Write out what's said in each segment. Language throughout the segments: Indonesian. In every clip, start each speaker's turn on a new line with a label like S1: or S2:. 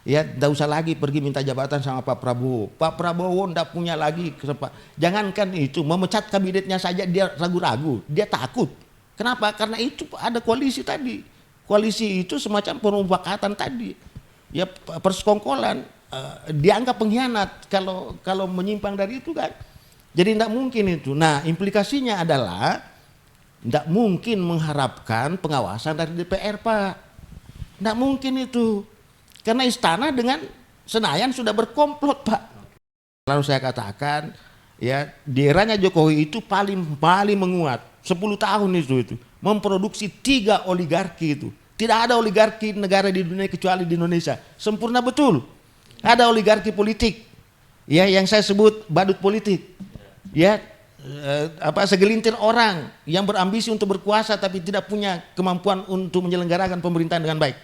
S1: Ya, tidak usah lagi pergi minta jabatan sama Pak Prabowo. Pak Prabowo tidak punya lagi kesempatan. Jangankan itu, memecat kabinetnya saja dia ragu-ragu, dia takut. Kenapa? Karena itu ada koalisi tadi. Koalisi itu semacam permufakatan tadi. Ya, persekongkolan. Dianggap pengkhianat kalau menyimpang dari itu kan. Jadi tidak mungkin itu. Nah, implikasinya adalah tidak mungkin mengharapkan pengawasan dari DPR, Pak. Tidak mungkin itu. Karena istana dengan Senayan sudah berkomplot, Pak. Lalu saya katakan, ya di eranya Jokowi itu paling menguat. 10 tahun itu memproduksi 3 oligarki itu. Tidak ada oligarki negara di dunia kecuali di Indonesia. Sempurna betul. Ada oligarki politik, ya yang saya sebut badut politik, ya segelintir orang yang berambisi untuk berkuasa tapi tidak punya kemampuan untuk menyelenggarakan pemerintahan dengan baik.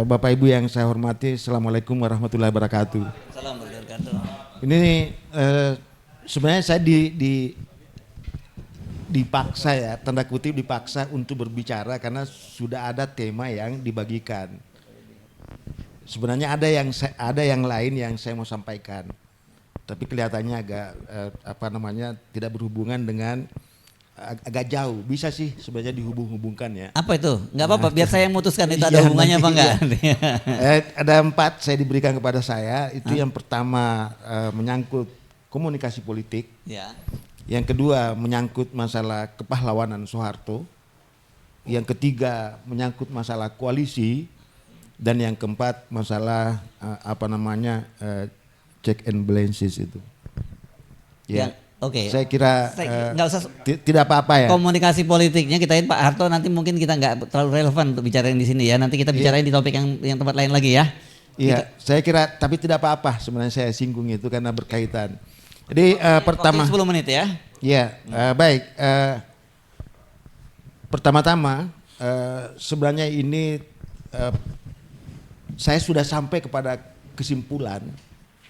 S1: Bapak Ibu yang saya hormati, Assalamualaikum warahmatullahi wabarakatuh.
S2: Assalamualaikum warahmatullahi wabarakatuh.
S1: Ini sebenarnya saya dipaksa ya, tanda kutip dipaksa untuk berbicara karena sudah ada tema yang dibagikan. Sebenarnya ada yang lain yang saya mau sampaikan, tapi kelihatannya agak tidak berhubungan dengan agak jauh. Bisa sih sebenarnya dihubung-hubungkan ya.
S2: Apa itu? Enggak apa-apa, biar saya yang memutuskan itu ada
S1: Iya,
S2: hubungannya apa enggak.
S1: Ada 4 saya diberikan kepada saya. Itu yang pertama menyangkut komunikasi politik.
S2: Ya.
S1: Yang kedua menyangkut masalah kepahlawanan Soeharto. Yang ketiga menyangkut masalah koalisi. Dan yang keempat masalah check and balances itu. Ya.
S2: Oke.
S1: Saya kira
S2: nggak usah
S1: tidak apa-apa ya.
S2: Komunikasi politiknya kitahin Pak Harto, nanti mungkin kita nggak terlalu relevan untuk bicarain di sini ya. Nanti kita bicarain di topik yang tempat lain lagi ya.
S1: Iya, saya kira tapi tidak apa-apa sebenarnya saya singgung itu karena berkaitan. Jadi pertama
S2: 10 menit ya.
S1: Iya, baik. Pertama-tama sebenarnya ini saya sudah sampai kepada kesimpulan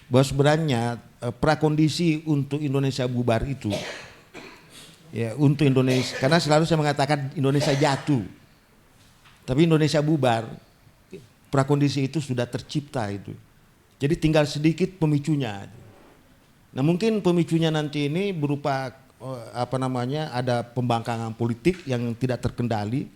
S1: bahwa sebenarnya prakondisi untuk Indonesia bubar itu, ya untuk Indonesia, karena selalu saya mengatakan Indonesia jatuh, tapi Indonesia bubar, prakondisi itu sudah tercipta itu. Jadi tinggal sedikit pemicunya. Nah mungkin pemicunya nanti ini berupa ada pembangkangan politik yang tidak terkendali,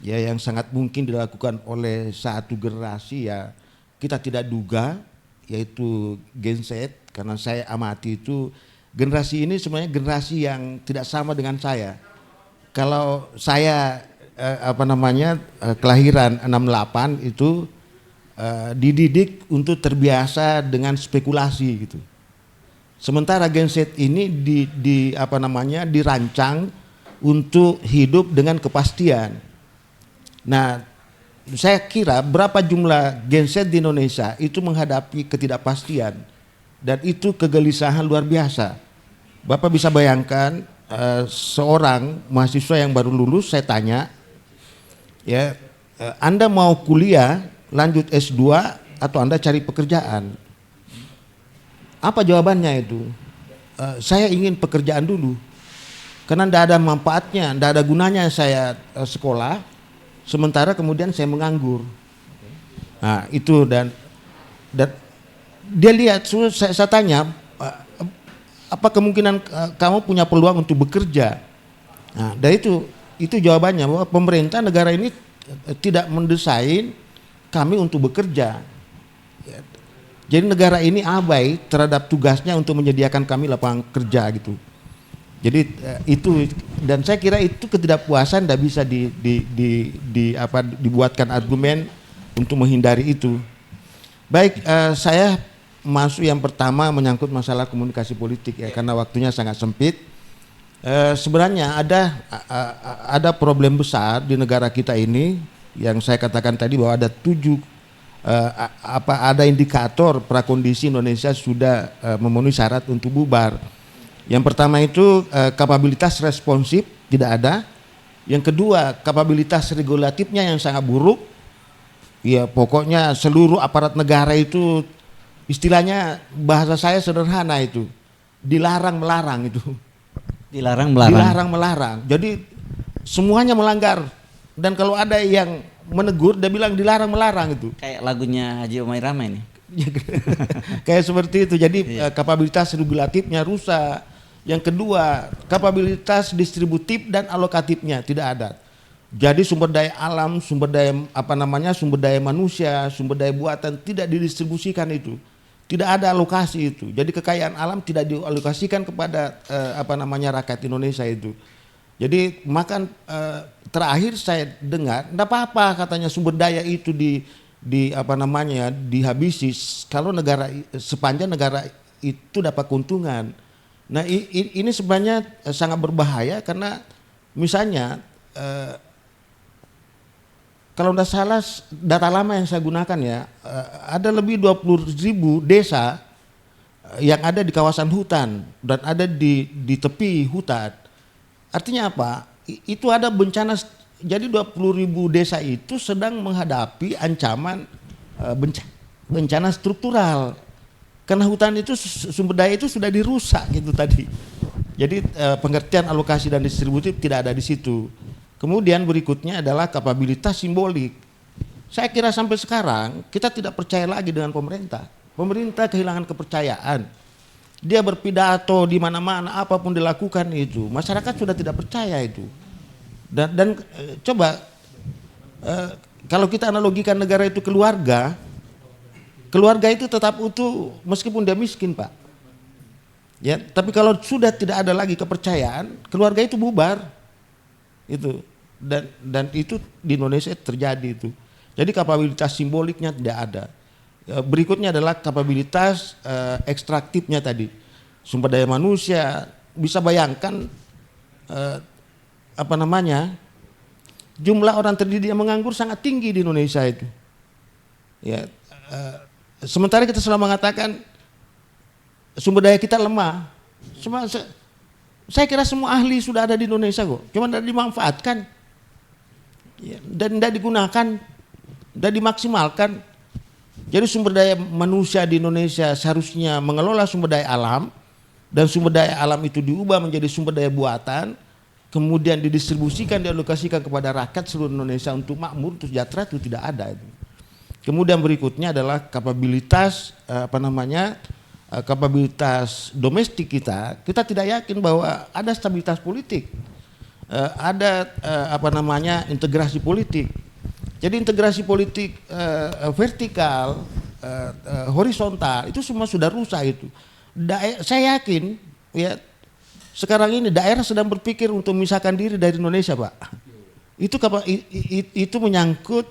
S1: ya yang sangat mungkin dilakukan oleh satu generasi ya kita tidak duga, yaitu Gen Z. Karena saya amati itu generasi ini sebenarnya generasi yang tidak sama dengan saya. Kalau saya kelahiran 68 itu dididik untuk terbiasa dengan spekulasi gitu. Sementara Gen Z ini dirancang untuk hidup dengan kepastian. Nah, saya kira berapa jumlah Gen Z di Indonesia itu menghadapi ketidakpastian. Dan itu kegelisahan luar biasa. Bapak bisa bayangkan seorang mahasiswa yang baru lulus, saya tanya, ya Anda mau kuliah lanjut S2 atau Anda cari pekerjaan? Apa jawabannya itu? Saya ingin pekerjaan dulu. Karena tidak ada manfaatnya, tidak ada gunanya saya sekolah, sementara kemudian saya menganggur. Nah itu dan dia lihat, saya tanya, apa kemungkinan kamu punya peluang untuk bekerja? Nah, dari itu itu jawabannya, bahwa pemerintah negara ini tidak mendesain kami untuk bekerja. Jadi negara ini abai terhadap tugasnya untuk menyediakan kami lapangan kerja gitu. Jadi itu, dan saya kira itu ketidakpuasan tidak bisa dibuatkan argumen untuk menghindari itu. Baik, saya masuk yang pertama menyangkut masalah komunikasi politik ya, karena waktunya sangat sempit. Sebenarnya ada problem besar di negara kita ini yang saya katakan tadi, bahwa ada ada indikator prakondisi Indonesia sudah memenuhi syarat untuk bubar. Yang pertama itu kapabilitas responsif tidak ada. Yang kedua, kapabilitas regulatifnya yang sangat buruk. Ya pokoknya seluruh aparat negara itu, istilahnya bahasa saya sederhana itu, dilarang melarang itu.
S2: Dilarang melarang.
S1: Dilarang melarang. Jadi semuanya melanggar. Dan kalau ada yang menegur, dia bilang dilarang melarang itu.
S2: Kayak lagunya Haji Omai Rama ini.
S1: Kayak seperti itu. Jadi kapabilitas regulatifnya rusak. Yang kedua, kapabilitas distributif dan alokatifnya tidak ada. Jadi sumber daya alam, sumber daya manusia, sumber daya buatan tidak didistribusikan itu. Tidak ada alokasi itu. Jadi kekayaan alam tidak dialokasikan kepada rakyat Indonesia itu. Jadi terakhir saya dengar, enggak apa-apa katanya sumber daya itu dihabisi kalau sepanjang negara itu dapat keuntungan. Nah, ini sebenarnya sangat berbahaya, karena misalnya kalau tidak salah data lama yang saya gunakan ya, ada lebih 20.000 desa yang ada di kawasan hutan dan ada di tepi hutan. Artinya apa? Itu ada bencana. Jadi 20.000 desa itu sedang menghadapi ancaman bencana struktural. Karena hutan itu sumber daya itu sudah dirusak gitu tadi. Jadi pengertian alokasi dan distributif tidak ada di situ. Kemudian berikutnya adalah kapabilitas simbolik. Saya kira sampai sekarang kita tidak percaya lagi dengan pemerintah. Pemerintah kehilangan kepercayaan. Dia berpidato di mana-mana, apapun dilakukan itu, masyarakat sudah tidak percaya itu. Dan coba kalau kita analogikan negara itu keluarga itu tetap utuh meskipun dia miskin, Pak. Ya, tapi kalau sudah tidak ada lagi kepercayaan, keluarga itu bubar. Itu. Dan itu di Indonesia terjadi itu. Jadi kapabilitas simboliknya tidak ada. Berikutnya adalah kapabilitas ekstraktifnya tadi. Sumber daya manusia, bisa bayangkan jumlah orang terdidik yang menganggur sangat tinggi di Indonesia itu. Ya, sementara kita selalu mengatakan sumber daya kita lemah. Saya kira semua ahli sudah ada di Indonesia kok, cuma tidak dimanfaatkan, ya, dan tidak digunakan, tidak dimaksimalkan. Jadi sumber daya manusia di Indonesia seharusnya mengelola sumber daya alam, dan sumber daya alam itu diubah menjadi sumber daya buatan, kemudian didistribusikan, dialokasikan kepada rakyat seluruh Indonesia untuk makmur, untuk sejahtera, itu tidak ada. Kemudian berikutnya adalah kapabilitas kapabilitas domestik kita tidak yakin bahwa ada stabilitas politik, ada integrasi politik. Jadi integrasi politik vertikal, horizontal itu semua sudah rusak itu. Saya yakin ya sekarang ini daerah sedang berpikir untuk memisahkan diri dari Indonesia, Pak. Itu menyangkut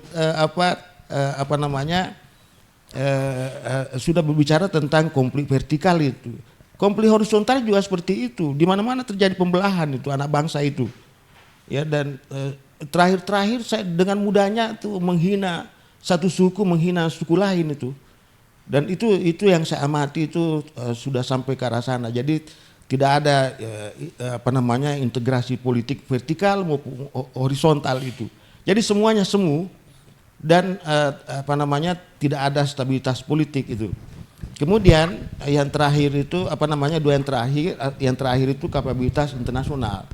S1: sudah berbicara tentang konflik vertikal itu. Konflik horizontal juga seperti itu. Di mana-mana terjadi pembelahan itu anak bangsa itu. Ya, dan terakhir saya dengan mudahnya tuh menghina satu suku, menghina suku lain itu. Dan itu yang saya amati itu sudah sampai ke arah sana. Jadi tidak ada integrasi politik vertikal maupun horizontal itu. Jadi semuanya semu. Dan tidak ada stabilitas politik itu. Kemudian yang terakhir itu yang terakhir itu kapabilitas internasional.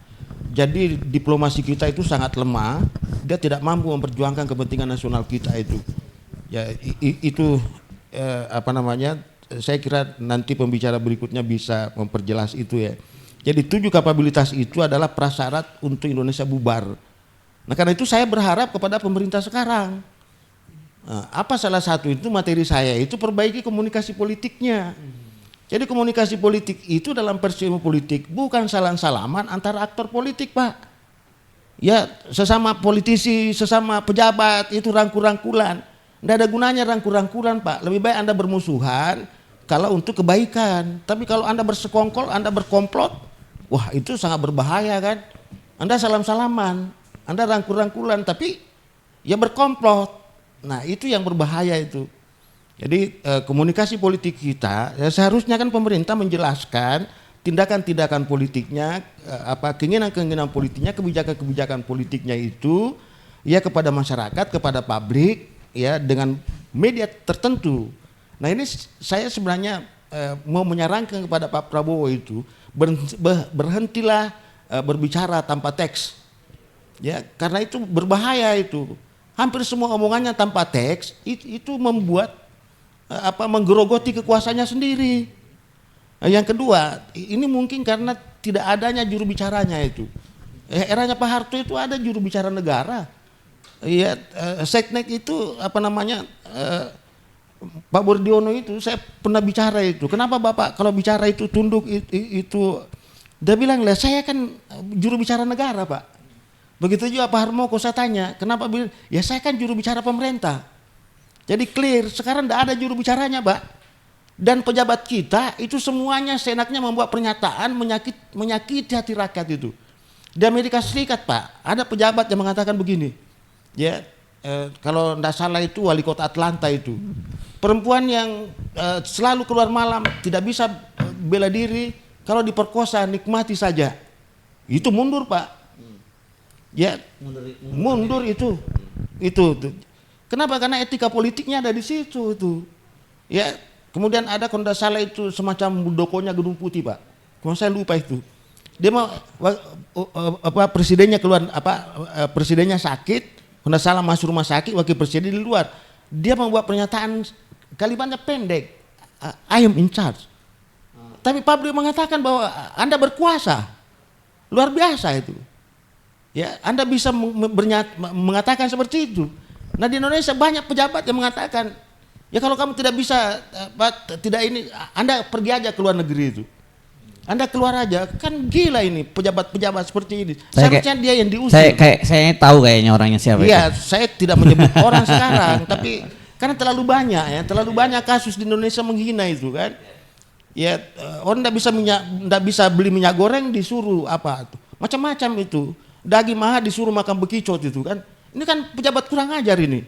S1: Jadi diplomasi kita itu sangat lemah, dia tidak mampu memperjuangkan kepentingan nasional kita itu. Ya itu saya kira nanti pembicara berikutnya bisa memperjelas itu ya. Jadi 7 kapabilitas itu adalah prasyarat untuk Indonesia bubar. Nah karena itu saya berharap kepada pemerintah sekarang. Nah, apa salah satu itu materi saya itu perbaiki komunikasi politiknya. Jadi komunikasi politik itu dalam perspektif politik bukan salam-salaman antara aktor politik, Pak. Ya sesama politisi, sesama pejabat itu rangkul-rangkulan. Tidak ada gunanya rangkul-rangkulan, Pak. Lebih baik Anda bermusuhan kalau untuk kebaikan. Tapi kalau Anda bersekongkol, Anda berkomplot, wah itu sangat berbahaya kan. Anda salam-salaman, Anda rangkul-rangkulan, tapi ya berkomplot. Nah itu yang berbahaya itu. Jadi komunikasi politik kita ya seharusnya kan pemerintah menjelaskan tindakan-tindakan politiknya, keinginan-keinginan politiknya, kebijakan-kebijakan politiknya itu ya kepada masyarakat, kepada publik ya dengan media tertentu. Nah ini saya sebenarnya mau menyarankan kepada Pak Prabowo itu berhentilah berbicara tanpa teks. Ya, karena itu berbahaya itu. Hampir semua omongannya tanpa teks itu membuat menggerogoti kekuasaannya sendiri. Yang kedua, ini mungkin karena tidak adanya juru bicaranya itu. Eranya Pak Harto itu ada juru bicara negara. Ya, Seknek itu Pak Bordiono itu saya pernah bicara itu. Kenapa Bapak kalau bicara itu tunduk itu? Dia bilang lah saya kan juru bicara negara, Pak. Begitu juga Pak Harmoko saya tanya, kenapa bilang? Ya saya kan juru bicara pemerintah. Jadi clear, sekarang tidak ada juru bicaranya, Pak. Dan pejabat kita itu semuanya seenaknya membuat pernyataan menyakiti hati rakyat itu. Di Amerika Serikat, Pak, ada pejabat yang mengatakan begini. Ya, kalau tidak salah itu wali kota Atlanta itu. Perempuan yang selalu keluar malam, tidak bisa bela diri, kalau diperkosa nikmati saja. Itu mundur, Pak. Ya, mundur itu. Kenapa? Karena etika politiknya ada di situ itu. Ya, kemudian ada kalau tidak salah itu semacam muldokonya Gedung Putih, Pak. Kalau saya lupa itu. Dia mau presidennya keluar presidennya sakit, kalau tidak salah masuk rumah sakit, wakil presiden di luar. Dia membuat pernyataan kalimatnya pendek. I am in charge. Tapi publik mengatakan bahwa Anda berkuasa. Luar biasa itu. Ya, Anda bisa mengatakan seperti itu. Nah di Indonesia banyak pejabat yang mengatakan, ya kalau kamu tidak bisa, Anda pergi aja ke luar negeri itu. Anda keluar aja, kan gila ini pejabat-pejabat seperti ini. Seharusnya dia yang diusir.
S2: Saya tahu kayaknya orangnya siapa.
S1: Iya, saya tidak menyebut orang sekarang, tapi karena terlalu banyak kasus di Indonesia menghina itu kan. Ya orang tidak bisa beli minyak goreng disuruh macam-macam itu. Daging mahal disuruh makan bekicot itu kan. Ini kan pejabat kurang ajar ini.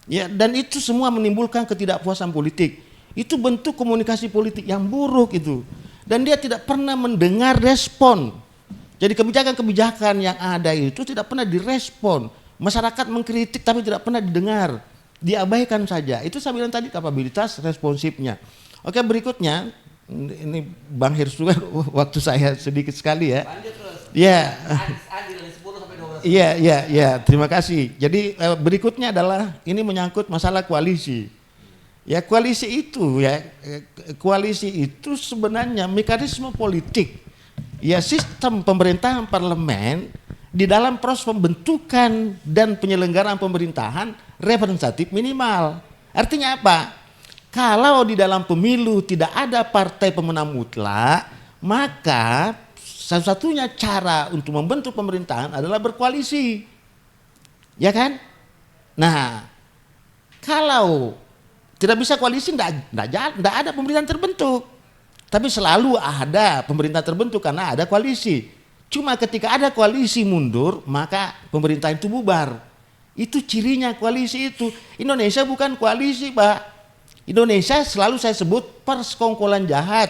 S1: Ya, dan itu semua menimbulkan ketidakpuasan politik. Itu bentuk komunikasi politik yang buruk itu. Dan dia tidak pernah mendengar respon. Jadi kebijakan-kebijakan yang ada itu tidak pernah direspon. Masyarakat mengkritik tapi tidak pernah didengar. Diabaikan saja. Itu saya bilang tadi kapabilitas responsifnya. Oke, berikutnya ini Bang Hirsu kan waktu saya sedikit sekali ya.
S2: Lanjut terus.
S1: Ya.
S2: Adil 10 sampai 12.
S1: Iya, terima kasih. Jadi berikutnya adalah ini menyangkut masalah koalisi. Ya koalisi itu sebenarnya mekanisme politik. Ya sistem pemerintahan parlemen di dalam proses pembentukan dan penyelenggaraan pemerintahan representatif minimal. Artinya apa? Kalau di dalam pemilu tidak ada partai pemenang mutlak, maka satu-satunya cara untuk membentuk pemerintahan adalah berkoalisi. Ya kan? Nah, kalau tidak bisa koalisi tidak ada pemerintahan terbentuk. Tapi selalu ada pemerintahan terbentuk karena ada koalisi. Cuma ketika ada koalisi mundur, maka pemerintahan itu bubar. Itu cirinya koalisi itu. Indonesia bukan koalisi, Pak. Indonesia selalu saya sebut persekongkolan jahat,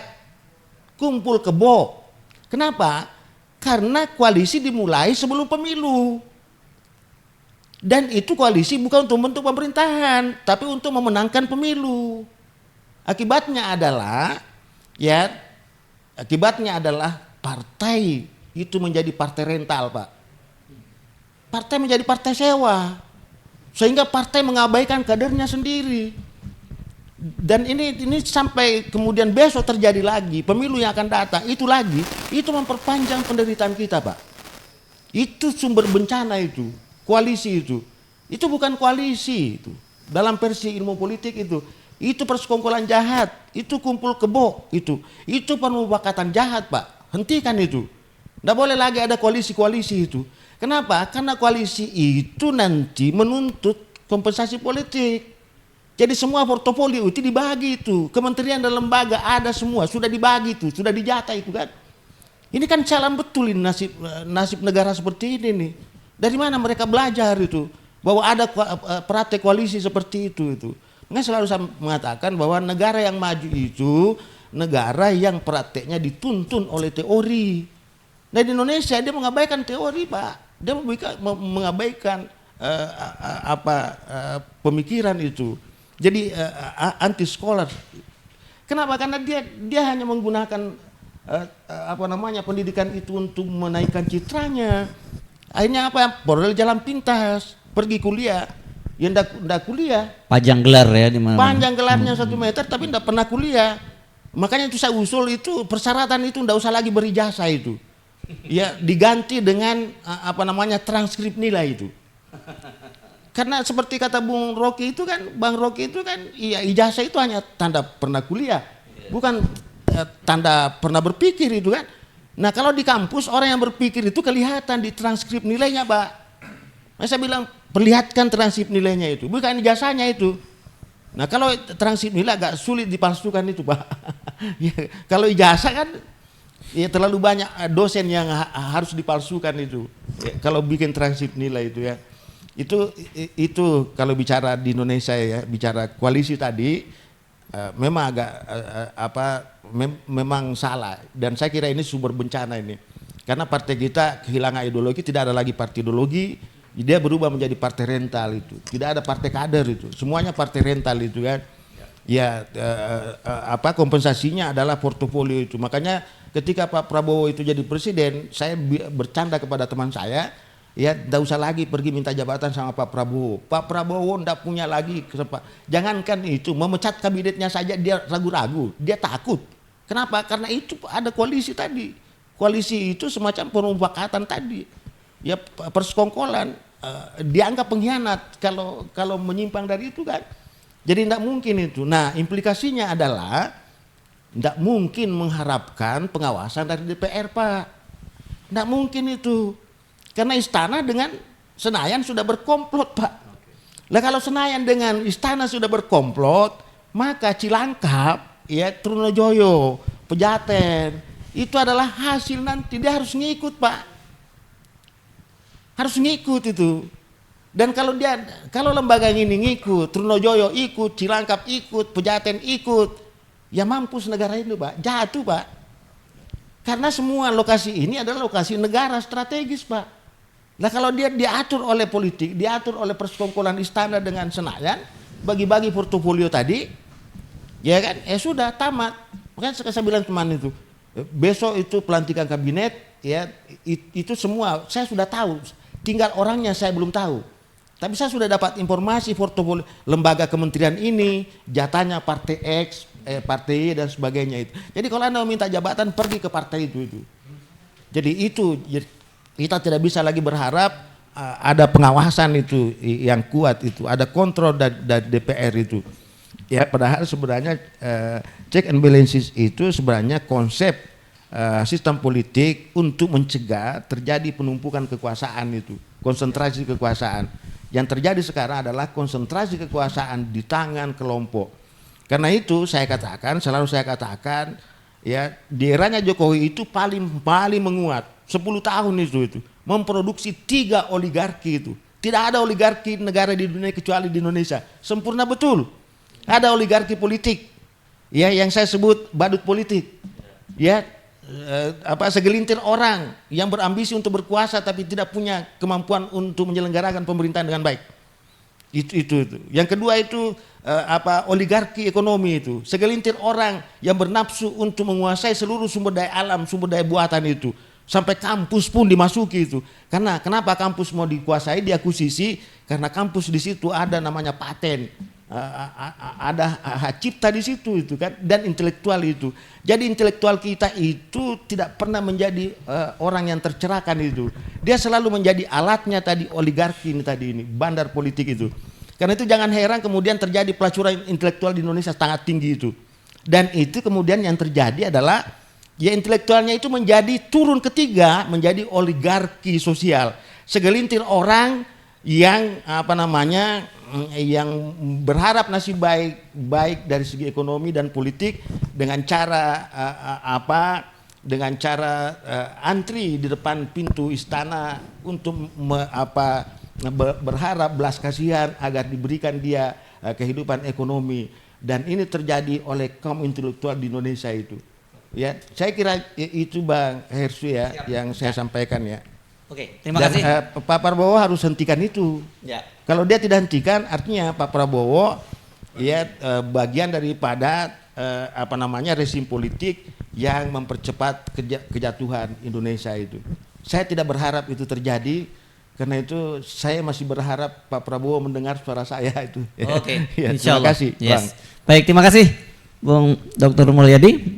S1: kumpul kebo. Kenapa? Karena koalisi dimulai sebelum pemilu. Dan itu koalisi bukan untuk membentuk pemerintahan, tapi untuk memenangkan pemilu. Akibatnya adalah partai itu menjadi partai rental, Pak. Partai menjadi partai sewa. Sehingga partai mengabaikan kadernya sendiri. Dan ini sampai kemudian besok terjadi lagi, pemilu yang akan datang, itu memperpanjang penderitaan kita, Pak. Itu sumber bencana itu. koalisi itu bukan koalisi itu. Dalam versi ilmu politik itu persekongkolan jahat, itu kumpul kebo, itu pemufakatan jahat Pak. Hentikan itu. Tidak boleh lagi ada koalisi-koalisi itu. Kenapa? Karena koalisi itu nanti menuntut kompensasi politik. Jadi semua portofolio itu dibagi itu, kementerian dan lembaga ada semua, sudah dibagi itu, sudah dijatah itu kan. Ini kan salah betul ini nasib negara seperti ini nih. Dari mana mereka belajar itu bahwa ada praktek koalisi seperti itu. Nggak selalu saya mengatakan bahwa negara yang maju itu negara yang prakteknya dituntun oleh teori. Nah di Indonesia dia mengabaikan teori Pak, dia mengabaikan pemikiran itu. Jadi anti scholar. Kenapa? Karena dia hanya menggunakan pendidikan itu untuk menaikkan citranya. Akhirnya apa? Borol jalan pintas, pergi kuliah, ya ndak kuliah.
S2: Panjang gelar ya di mana?
S1: Panjang gelarnya 1 meter tapi ndak pernah kuliah. Makanya itu saya usul itu persyaratan itu ndak usah lagi berijazah itu. Ya diganti dengan transkrip nilai itu. Karena seperti kata Bang Rocky itu kan, iya ijazah itu hanya tanda pernah kuliah, bukan tanda pernah berpikir itu kan. Nah kalau di kampus orang yang berpikir itu kelihatan di transkrip nilainya Pak. Saya bilang perlihatkan transkrip nilainya itu, bukan ijazahnya itu. Nah kalau transkrip nilai agak sulit dipalsukan itu Pak. Ya, kalau ijazah kan ya terlalu banyak dosen yang harus dipalsukan itu. Ya, kalau bikin transkrip nilai itu ya. Itu kalau bicara di Indonesia ya, bicara koalisi tadi memang agak memang salah dan saya kira ini sumber bencana ini. Karena partai kita kehilangan ideologi, tidak ada lagi partai ideologi, dia berubah menjadi partai rental itu. Tidak ada partai kader itu, semuanya partai rental itu kan. Ya kompensasinya adalah portofolio itu. Makanya ketika Pak Prabowo itu jadi presiden, saya bercanda kepada teman saya, ya tidak usah lagi pergi minta jabatan sama Pak Prabowo. Pak Prabowo tidak punya lagi kesempatan. Jangankan itu, memecat kabinetnya saja dia ragu-ragu, dia takut. Kenapa? Karena itu ada koalisi tadi. Koalisi itu semacam pemufakatan tadi. Ya persekongkolan, dianggap pengkhianat kalau menyimpang dari itu kan. Jadi tidak mungkin itu. Nah implikasinya adalah tidak mungkin mengharapkan pengawasan dari DPR Pak. Tidak mungkin itu. Karena istana dengan Senayan sudah berkomplot Pak. Nah kalau Senayan dengan istana sudah berkomplot, maka Cilangkap, ya Trunojoyo, Pejaten, itu adalah hasil nanti dia harus ngikut Pak. Harus ngikut itu. Dan kalau lembaga ini ngikut, Trunojoyo ikut, Cilangkap ikut, Pejaten ikut, ya mampus negara ini Pak, jatuh Pak. Karena semua lokasi ini adalah lokasi negara strategis Pak. Nah kalau dia diatur oleh politik, diatur oleh persekongkolan istana dengan Senayan, bagi-bagi portofolio tadi, ya kan, sudah tamat. Makanya saya bilang teman itu, besok itu pelantikan kabinet, ya itu semua saya sudah tahu, tinggal orangnya saya belum tahu. Tapi saya sudah dapat informasi portofolio lembaga kementerian ini, jatahnya partai X, partai Y dan sebagainya itu. Jadi kalau Anda meminta jabatan pergi ke partai itu. Jadi itu kita tidak bisa lagi berharap ada pengawasan itu yang kuat itu, ada kontrol dari DPR itu. Ya padahal sebenarnya check and balances itu sebenarnya konsep sistem politik untuk mencegah terjadi penumpukan kekuasaan itu, konsentrasi kekuasaan. Yang terjadi sekarang adalah konsentrasi kekuasaan di tangan kelompok. Karena itu selalu saya katakan, ya di eranya Jokowi itu paling menguat 10 tahun itu memproduksi 3 oligarki itu. Tidak ada oligarki negara di dunia kecuali di Indonesia. Sempurna betul. Ada oligarki politik, ya yang saya sebut badut politik, ya segelintir orang yang berambisi untuk berkuasa tapi tidak punya kemampuan untuk menyelenggarakan pemerintahan dengan baik. Itu. Yang kedua itu oligarki ekonomi itu, segelintir orang yang bernafsu untuk menguasai seluruh sumber daya alam, sumber daya buatan itu, sampai kampus pun dimasuki itu. Kenapa kampus mau dikuasai, diakuisisi? Karena kampus di situ ada namanya paten. ada hak cipta di situ itu kan, dan intelektual itu. Jadi intelektual kita itu tidak pernah menjadi orang yang tercerahkan itu. Dia selalu menjadi alatnya tadi oligarki ini tadi ini, bandar politik itu. Karena itu jangan heran kemudian terjadi pelacuran intelektual di Indonesia sangat tinggi itu. Dan itu kemudian yang terjadi adalah ya intelektualnya itu menjadi turun ketiga, menjadi oligarki sosial. Segelintir orang yang yang berharap nasib baik dari segi ekonomi dan politik dengan cara antri di depan pintu istana untuk berharap belas kasihan agar diberikan dia kehidupan ekonomi, dan ini terjadi oleh kaum intelektual di Indonesia itu. Ya, saya kira itu Bang Hersu ya. Siap. Yang saya sampaikan ya.
S2: Oke, terima kasih.
S1: Pak Prabowo harus hentikan itu. Ya. Kalau dia tidak hentikan, artinya Pak Prabowo ya bagian daripada rezim politik yang mempercepat kejatuhan Indonesia itu. Saya tidak berharap itu terjadi, karena itu saya masih berharap Pak Prabowo mendengar suara saya itu.
S2: Oke,
S1: ya,
S2: Insya Allah.
S1: Terima kasih,
S2: yes.
S1: Bang.
S2: Baik, terima kasih Bung Dr. Mulyadi.